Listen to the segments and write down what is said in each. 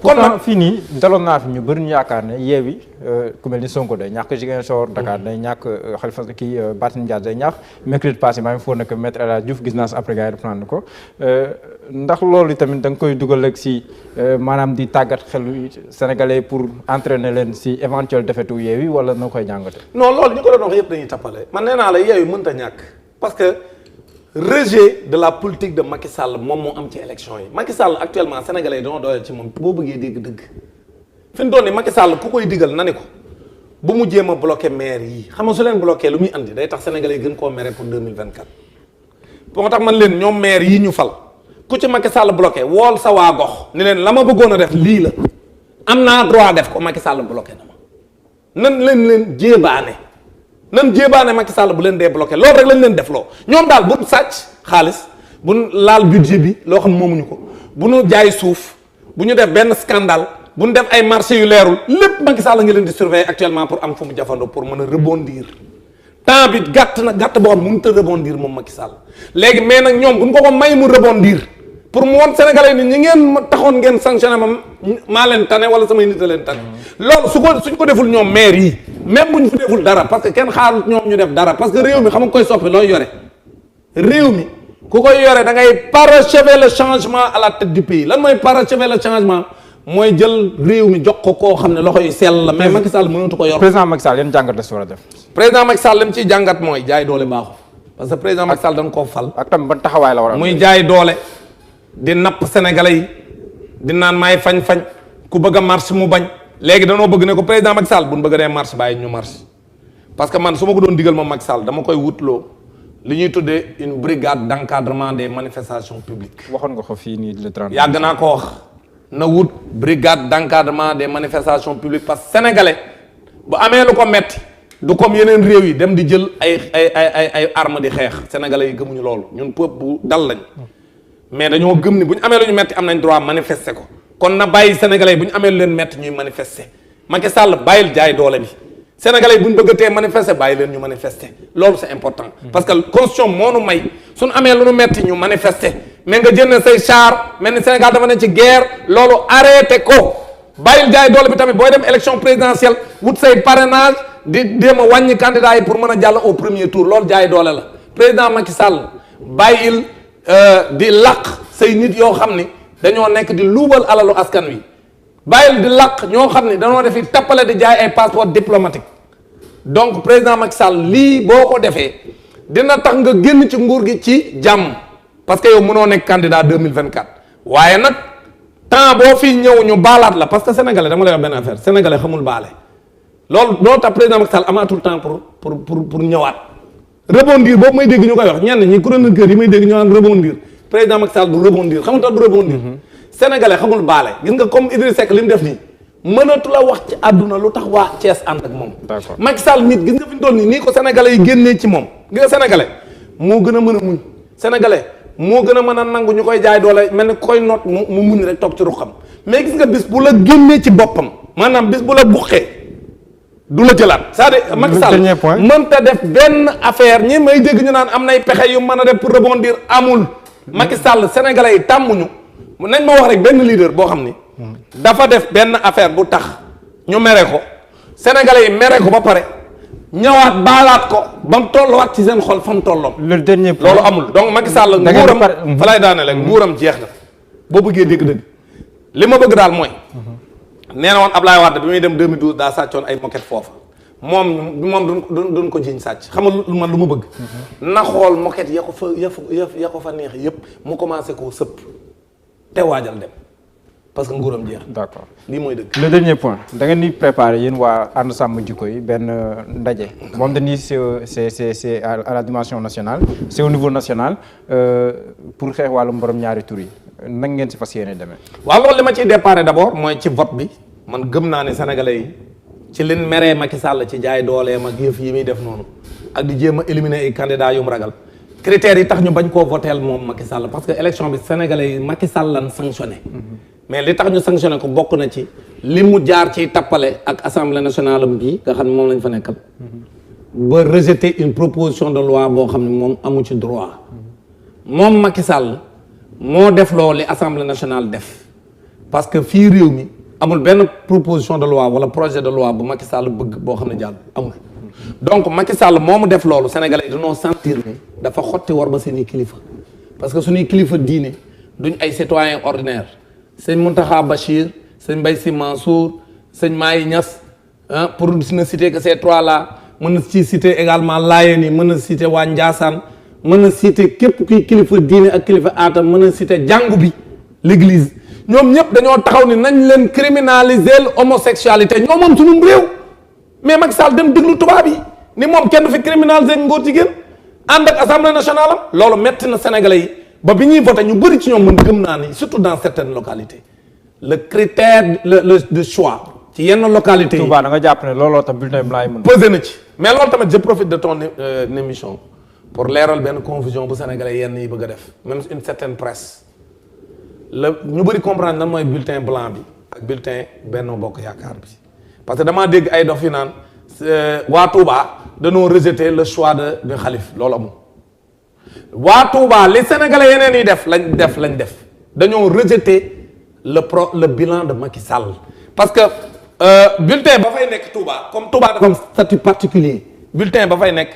kon nag fii nii daloon naa fi ñu bëri ñu yaakaar ne Yewwi ku mel ni Sonko day ñàkk Ziguinchor Dakar day ñàkk Khalifa kii Barthélémy Dias day ñàkk mercredi passé maa ngi foog ne que maître El Hadji Diouf gis naa si après gars yi reprendre ko ndax loolu tamit da nga koy dugal ak si maanaam di tàggat xelu sénégalais pour entraîner leen si éventuel défaite u Yewwi wala noo koy jàngate. non loolu ñu ko doon wax yëpp dañuy tappale man nee naa la Yewwi mënta ñàkk parce que rejet de la politique de Macky Sall moom moo am ci élection yi Macky Sall actuellement sénégalais yi dañoo doyal ci moom boo bëggee dégg dëgg fi mu toll nii Macky Sall ku koy digal na ne ko bu mu jéem a bloqué maire yi xam nga su leen bloqué lu muy andi day tax sénégalais yi gën koo mere pour 2024. moo tax man leen ñoom maire yi ñu fal ku ci Macky Sall bloqué wool sa waa gox ni leen la ma bëggoon a def lii la am naa droit def ko Macky Sall bloqué na ma nan leen jéebaane Macky Sall bu leen dee bloqué loolu rek lañ leen def loo ñoom daal bu sàcc xaalis bu laal budget bi loo xam moomuñu ko bu ñu jaay suuf bu ñu def benn scandale bu ñu def ay marché yu leerul lépp Macky Sall nga leen di surveiller actuellement pour am fu mu jafandoo pour mën a rebondir temps bi gàtt na gàtt boo xam mënut a rebondir moom Macky Sall léegi mais nag ñoom bu ñu ko may mu rebondir pour mu woon sénégalais ni ñi ngeen taxoon ngeen sanctionné ma maa leen tane wala samay nit a leen tane loolu suñ ko deful ñoom maire yi même bu ñu fi deful dara parce que kenn xaarut ñoom ñu def dara parce que réew mi xam nga koy soppi looy yore réew mi ku koy yore da ngay parachever le changement à la tête du pays lan mooy parachever le changement mooy jël réew mi jox ko koo xam ne loxo yu sell la mais Macky Sall mënatu ko yor. président Macky Sall yan jàngat la si war a def. président Macky Sall li mu ciy jàngat mooy jaay doole baaxul parce que président Macky Sall dañ koo fal. ak tam ban taxawaay la war a muy jaay doole di napp sénégalais yi di naan maay fañ-fañ ku bëgg a marche mu bañ. léegi danoo bëgg ne ko président Macky Sall bu ñu bëgg a dee marche bàyyi ñu marche parce que man su ma ko doon digal moom Macky Sall dama koy wutloo li ñuy tuddee une brigade d'encadrement des manifestations publiques. waxoon nga ko fii nii le 30. yàgg naa ko wax na wut brigade d'encadrement des manifestations publiques parce que sénégalais bu amee lu ko metti du comme yeneen réew yi dem di jël ay armes di xeex sénégalais yi gëmuñu loolu ñun peuple bu dal lañ mais dañoo gëm ni bu ñu amee lu ñu metti am nañ droit manifester ko. kon na bàyyi sénégalais yi bu ñu amee lu leen métti ñuy manifester Macky Sall bàyyil jaay doole bi sénégalais yi bu ñu bëggatee manifester bàyyi leen ñu manifester loolu c'est important. parce que constitution moo nu may suñu amee lu nu métti ñu manifester mais nga jënd say char mel ni Sénégal dafa ne ci guerre loolu arrêté ko bàyyil jaay doole bi tamit booy dem élection présidentielle wut say parrainage di jéem a wàññi candidat yi pour mën a jàll au premier tour loolu jaay doole la président Macky Sall bàyyil di làq say nit yoo xam ni. dañoo nekk di luubal alalu askan wi bàyyil di làq ñoo xam ne dañoo defi tappale di jaay ay passeport diplomatique donc président Macky Sall lii boo ko defee dina tax nga génn ci nguur gi ci jàmm parce que yow mënoo nekk candidat 2024 waaye nag temps boo fii ñëw ñu baalaat la parce que sénégalais dama lay wax benn affaire sénégalais xamul baale loolu tax président Macky Sall amaatul temps pour ñëwaat rebondir boobu may dégg ñu koy wax ñenn ñi chroniqueur yi may dégg ñu naan rebondir président Macky Sall du rebondir xam nga tax du rebondir sénégalais xamul baale gis nga comme Idriss Seck li mu def nii mënatu la wax ci àdduna lu tax waa Thiès ànd ak moom. d'accord Macky Sall nit gis nga fi ñu toll nii ko sénégalais yi génnee ci moom gis nga sénégalais moo gën a mën a muñ sénégalais moo gën a mën a nangu ñu koy jaay doole mel ni koy noot mu muñ rek toog ci ruxam mais gis nga bis bu la génnee ci boppam maanaam bis bu la buqee du la jëlaat c'est-à-dire Macky Sall mënta def benn affaire ñi may dégg ñu naan am nay pexe yu mën a def pour rebondir amul Macky Sall sénégalais yi tàmmuñu nañ ma wax rek benn leader boo xam ni dafa def benn affaire bu tax ñu mere ko sénégalais yi mere ko ba pare ñëwaat baalaat ko ba mu tolluwaat ci seen xol fa mu tolloon. le dernier point loolu amul donc Macky Sall nguuram fa lay daane rek nguuram jeex na boo bëggee dégg-dëgg li ma bëgg daal mooy nee na woon Ablaye Wade bi muy dem 2012 daa sàccoon ay moquette foofa moom duñ ko jiñ sàcc xam nga man lu ma bëgg na xool moquette ya ko fa neex yëpp mu commencé koo sëpp te waajal dem parce que nguuram jeex. d'accord lii mooy dëgg. le dernier point da ngeen di préparer yéen waa ànd sàmm jikko yi benn ndaje moom dañuy c'est à la dimension nationale c'est au niveau national pour xeex wàllum borom ñaari tur yi nag ngeen si fas yéene demee. waaw loolu li ma ciy déparé d'abord mooy ci vote bi man gëm naa ne sénégalais yi ci leen meree Macky Sall ci jaay dooleem ak yëf yi muy def noonu ak di jéem a éliminer ay candidats yu mu ragal critères yi tax ñu bañ koo voteel moom Macky Sall parce que élection bi sénégalais yi Macky Sall lan sanctionné. mais li tax ñu sanctionné ko bokk na ci li mu jaar ciy tappale ak assemblée nationale am bii nga xam ne moom lañ fa nekkal. ba rejeter une proposition de loi boo xam ne moom amu ci droit. moom Macky Sall moo def loolu li assemblée nationale def parce que fii réew mi amul benn proposition de loi wala projet de loi bu Macky Sall bëgg boo xam ne jàll amul. donc Macky Sall moomu def loolu Sénégalais yi dañoo sentir ne dafa xotti war ba seeni kilifa parce que suñuy kilifa diine duñ ay citoyens ordinaires sëñ Mountakha Bachir sëñ Mbaye Sy Mansour sëñ Mahi Niass ah pour ne citer que ces trois là mën na ci citer également Laayeen yi mën na citer waa Ndiassane mën na citer képp kuy kilifa diine ak kilifa aata mën na citer jàngu bi l'église ñoom ñëpp dañoo taxaw ni nañ leen criminaliser l'homosexualité ñoo moom suñu réew mais Macky Sall dem déglu tubaab yi ni moom kenn du fi criminaliser ngóor jigéen ànd ak assemblée nationale am loolu metti na sénégalais yi ba bi ñuy voté ñu bëri ci ñoom mën gëm naa ni surtout dans certaines localités le critère de choix ci yenn localités yi. Touba da nga jàpp ne looloo tax bulletin blanc yi mën pesé na ci mais loolu tamit je profite de ton émission pour leeral benn confusion bu sénégalais yenn yi bëgg a def même une certaine presse la ñu bëri comprendre lan mooy bulletin blanc bi ak bulletin Benno Bokk Yaakaar bi parce que damaa dégg ay dof yi naan waa Touba dañoo rejeter le choix de Khalife loolu amul waa Touba les sénégalais yeneen yi def lañ def dañoo rejeter le bilan de Macky Sall parce que bulletin ba fay nekk Touba comme Touba dafa am statut particulier bulletin ba fay nekk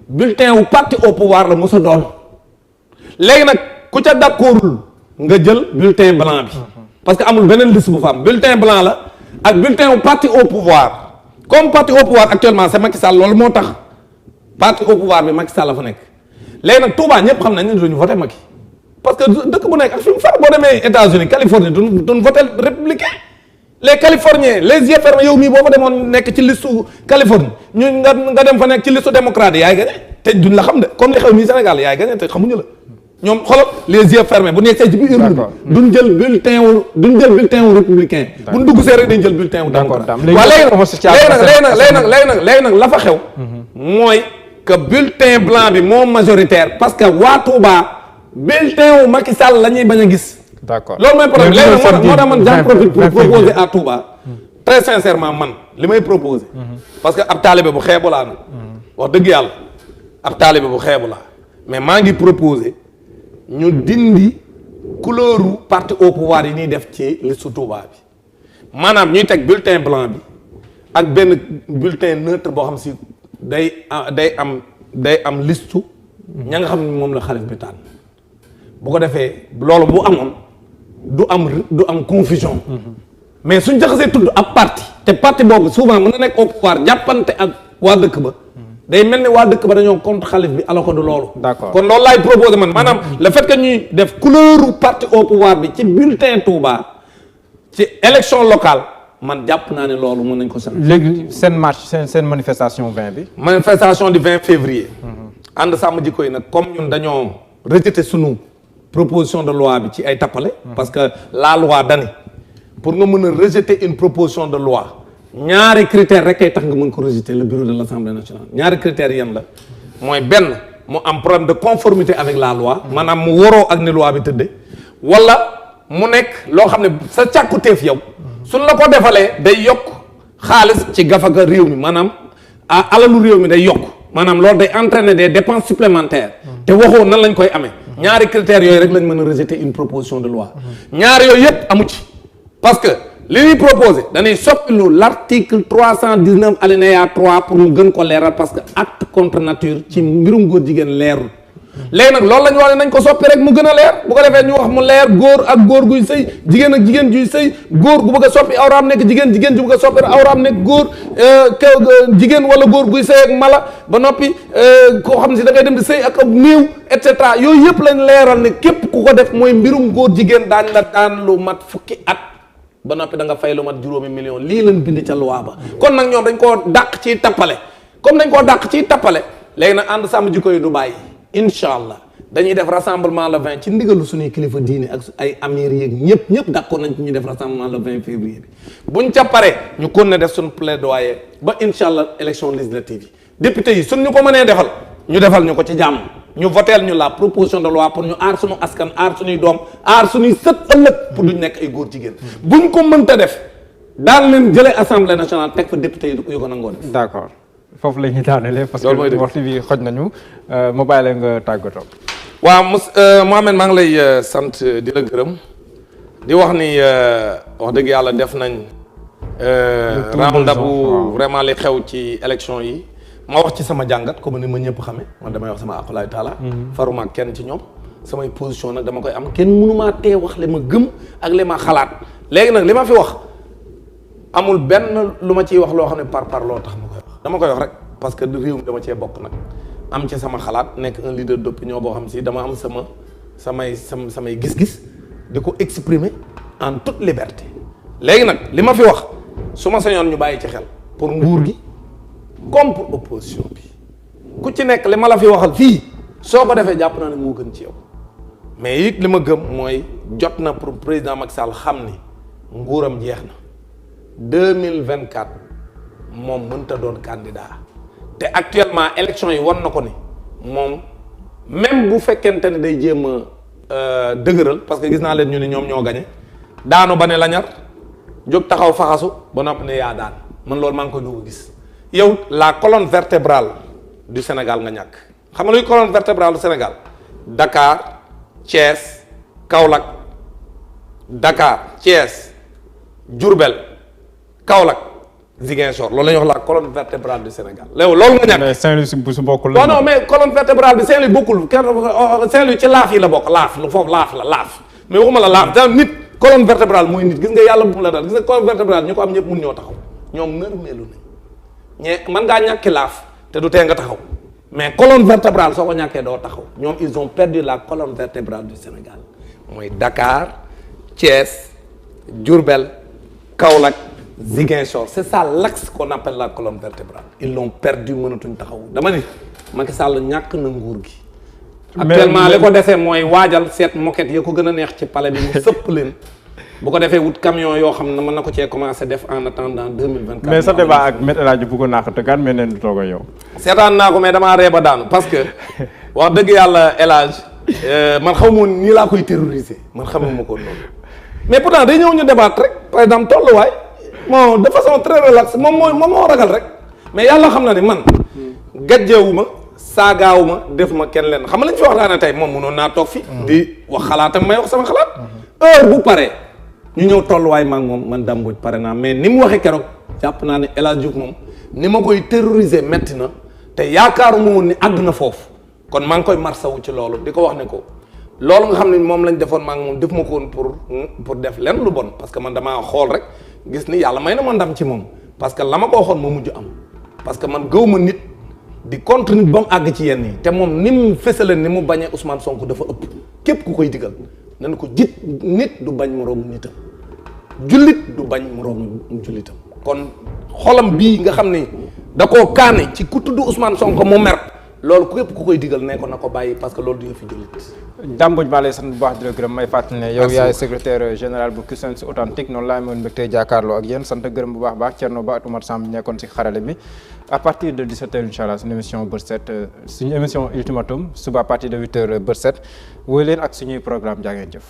bulletin wu parti au pouvoir la mos a doon léegi nag ku ca d'accordul nga jël bulletin blanc bi parce que amul beneen liste bu fa am bulletin blanc la ak bulletin wu parti au pouvoir comme parti au pouvoir actuellement c'est Macky Sall loolu moo tax parti au pouvoir bi Macky Sall la fa nekk léegi nag Touba ñëpp xam nañ ne duñu voté Macky parce que dëkk bu nekk ak fi mu far boo demee États-Unis Californie duñ voté républicain les Californiens les yeux fermés yow mii boo fa demoon nekk ci listu Californie ñu nga dem fa nekk ci listu démocrate yaay gagné te duñ la xam de comme li xew nii Sénégal yaay gagné te xamuñu la ñoom xoolal les yeux fermés bu nekkee ci biir urne bi duñ jël bulletin wu républicain buñ dugg see rek dañ jël bulletin wu démocrate waaw léegi nag la fa xew mooy que bulletin blanc bi moo majoritaire parce que waa Touba bulletin wu Macky Sall la ñuy bañ a gis d'accord loolu mooy problème léegi nag moo tax man j'en profite pour proposer à Touba très sincèrement man li may proposer parce que ab taalibe bu xeebu laa nag wax dëgg yàlla ab taalibe bu xeebu laa mais maa ngi proposer ñu dindi couleuru parti au pouvoir yi ñuy def ci listu Touba bi maanaam ñuy teg bulletin blanc bi ak benn bulletin neutre boo xam si day am listu ña nga xam ne moom la xalif bi tànn bu ko defee loolu bu amoon du am confusion mais suñ jaxasee tudd ab parti te parti boobu souvent mën na nekk au pouvoir jàppante ak waa dëkk ba day mel ni waa dëkk ba dañoo contre xalif bi alors que du loolu d'accord kon loolu laay proposé man maanaam le fait que ñuy def couleur parti au pouvoir bi ci bulletin Touba ci élection locale man jàpp naa ne loolu mën nañ ko sant léegi seen marche seen manifestation 20 bi manifestation du 20 février ànd sàmm jikko yi nag comme ñun dañoo rejeté sunu proposition de loi bi ci ay tappale parce que la loi dani pour nga mën a rejeter une proposition de loi ñaari critères rek ay tax nga mën ko rejeter le bureau de l'Assemblée nationale ñaari critères yan la mooy benn mu am problème de conformité avec la loi maanaam mu waroo ak ni loi bi tëdde wala mu nekk loo xam ne sa càkkutéef yow suñ la ko defalee day yokk xaalis ci gafaka réew mi maanaam alalu réew mi day yokk maanaam loolu day entraîner des dépenses supplémentaires te waxoo nan lañ koy amee ñaari critères yooyu rek lañ mën a rejeter une proposition de loi ñaari yooyu yëpp amu ci parce que li ñuy proposé dañuy soppilu l'article 319 alinéa 3 pour mu gën ko leeral parce que acte contre nature ci mbirum góor jigéen leerul léegi nag loolu la ñu wax ne nañ ko soppi rek mu gën a leer bu ko defee ñu wax mu leer góor ak góor guy sëy jigéen ak jigéen juy sëy góor gu bëgg a soppi awraam nekk jigéen jigéen ju bëgg a soppi awraam nekk góor jigéen wala góor guy sëy ak mala ba noppi koo xam ne si da ngay dem di sëy ak néew et cetera yooyu yëpp lañ leeral ne képp ku ko def mooy mbirum góor jigéen daañ la daan lu mat fukki at ba noppi da nga fay lu mat juróomi million lii lañ bind ca loi ba kon nag ñoom dañ koo dàq ciy tappale comme dañ koo dàq ciy tappale léegi nag ànd sàmm jikko yi du bàyyi incha allah dañuy def rassemblement le 20 ci ndigalu suñuy kilifa diine ak ay amir yeeg ñëpp d'accord nañ ci ñu def rassemblement le 20 février bi buñ ca paree ñu kon ne def suñu plaidoyer ba incha allah élection législative yi député yi suñ ñu ko mënee defal ñu defal ñu ko ci jàmm ñu voteel ñu la proposition de loi pour ñu aar suñu askan aar suñuy doom aar suñuy sët ëllëg pour duñ nekk ay góor jigéen buñ ko mënta def daan leen jëlee assemblée nationale teg fa député yi yu ko nangoo def. d'accord foofu la ñuy daanelee parce que waxtu bi xoj nañu ma bàyyi la nga tàggatoo. waaw Mohamed maa ngi lay sant di la gërëm di wax ni wax dëgg yàlla def nañ round-up vraiment li xew ci élection yi ma wax ci sama jàngat comme ni ma ñëpp xame man damay wax sama aqulaay taala faruma ak kenn ci ñoom samay position nag dama koy am kenn mënumaa tee wax li ma gëm ak li ma xalaat léegi nag li ma fi wax amul benn lu ma ciy wax loo xam ne par loo tax ma koy wax dama koy wax rek parce que réew mi dama cee bokk nag am ci sama xalaat nekk un leader d'opinion boo xam si dama am samay gis-gis di ko exprimer en toute liberté léegi nag li ma fi wax su ma sañoon ñu bàyyi ci xel pour nguur gi comme pour opposition bi ku ci nekk li ma la fi waxal fii soo ko defee jàpp naa ne moo gën ci yow mais it li ma gëm mooy jot na pour président Macky Sall xam ni nguuram jeex na 2024 moom mënta doon candidat te actuellement élection yi wan na ko ni moom même bu fekkente ne day jéem a dëgëral parce que gis naa leen ñu ne ñoom ñoo gañe daanu ba ne la ñar jóg taxaw faxasu ba nopp ne yaa daan man loolu maa ngi koy dugg gis yow la colonne vertébrale du Sénégal nga ñàkk xam nga luy colonne vertébrale du Sénégal Dakar Thiès Kaolack Dakar Thiès Diourbel Kaolack Ziguinchor loolu la ñuy wax la colonne vertébrale du Sénégal léegi loolu nga ñàkk. mais Saint-Louis si bokkul la. non mais colonne vertébrale bi Saint-Louis bokkul Saint-Louis ci laaf yi la bokk laaf foofu laaf la laaf mais waxuma la laaf daal nit colonne vertébrale mooy nit gis nga yàlla bu mu la dal gis nga colonne vertébrale ñu ko am ñëpp mun ñoo taxaw ñoom nërmeelu nañ mën ngaa ñàkki laaf te du tee nga taxaw mais colonne vertébrale soo ko ñàkkee doo taxaw ñoom ils ont perdu la colonne vertébrale du Sénégal mooy Dakar Thiès Diourbel Kaolack Ziguinchor c'est ça l'axe qu'on appelle la colonne vertébrale ils l'ont perdu mënatuñ taxaw dama ni Macky Sall ñàkk na nguur gi actuellement li ko defee mooy waajal seet moquette ya ko gën a neex ci palais bi mu sëpp leen bu ko defee wut camion yoo xam ne mën na ko cee commencer def en attendant 2024. mais sa débat ak Me El Hadji bëggoon naa ko tëggaat mais neen du toog a yow. seetaan naa ko mais damaa reeba daanu parce que wax dëgg yàlla El Hadji man xaw ma nii laa koy terroriser man xamuma ko noonu mais pourtant day ñëw ñu débattre rek par exemple tolluwaay bon de façon très relaxe moom moo ragal rek mais yàlla xam na ni man gàjjeewuma saagaawuma defuma kenn leen xam nga lañ fi waxtaanee tey moom mënoon naa toog fi di wax xalaatam may wax sama xalaat heure bu pare ñu ñëw tolluwaay maag moom man Dame Mbodj pare naa mais ni mu waxee keroog jàpp naa ne El Hadji Diouf moom ni ma koy terroriser métti na te yaakaaruma woon ni àgg na foofu kon maa ngi koy marsawu ci loolu di ko wax ne ko loolu nga xam ne moom lañ defoon maag moom def ma ko woon pour def lenn lu bon parce que man damaa xool rek gis ni yàlla may na ma ndam ci moom parce que la ma ko waxoon ma mujj am parce que man gëw ma nit di contre nit ba mu àgg ci yenn yi te moom ni mu fësale ni mu bañee Ousmane Sonko dafa ëpp képp ku koy digal nañ ko nit du bañ moroomu nitam jullit du bañ moroomu jullitam kon xolam bii nga xam ni da koo kaane ci ku tudd Ousmane Sonko mu mer loolu képp ku koy digal ne ko na ko bàyyi parce que loolu du fi jullit. Dame Mbodj maa lay sant bu baax di la gërëm may fàttali ne yow yaay secrétaire général bu Cusems authentique noonu laa amoon mbégte jàkkaarloo ak yéen sant gërëm bu baax Thierno Ba ak Oumar Samb nekkoon si xarale bi à partir de 17h incha allah suñu émission Bët Set suñu émission ultimatum suba à partir de 8h Bët Set wooyu leen ak suñuy programme jaa ngeen jëf.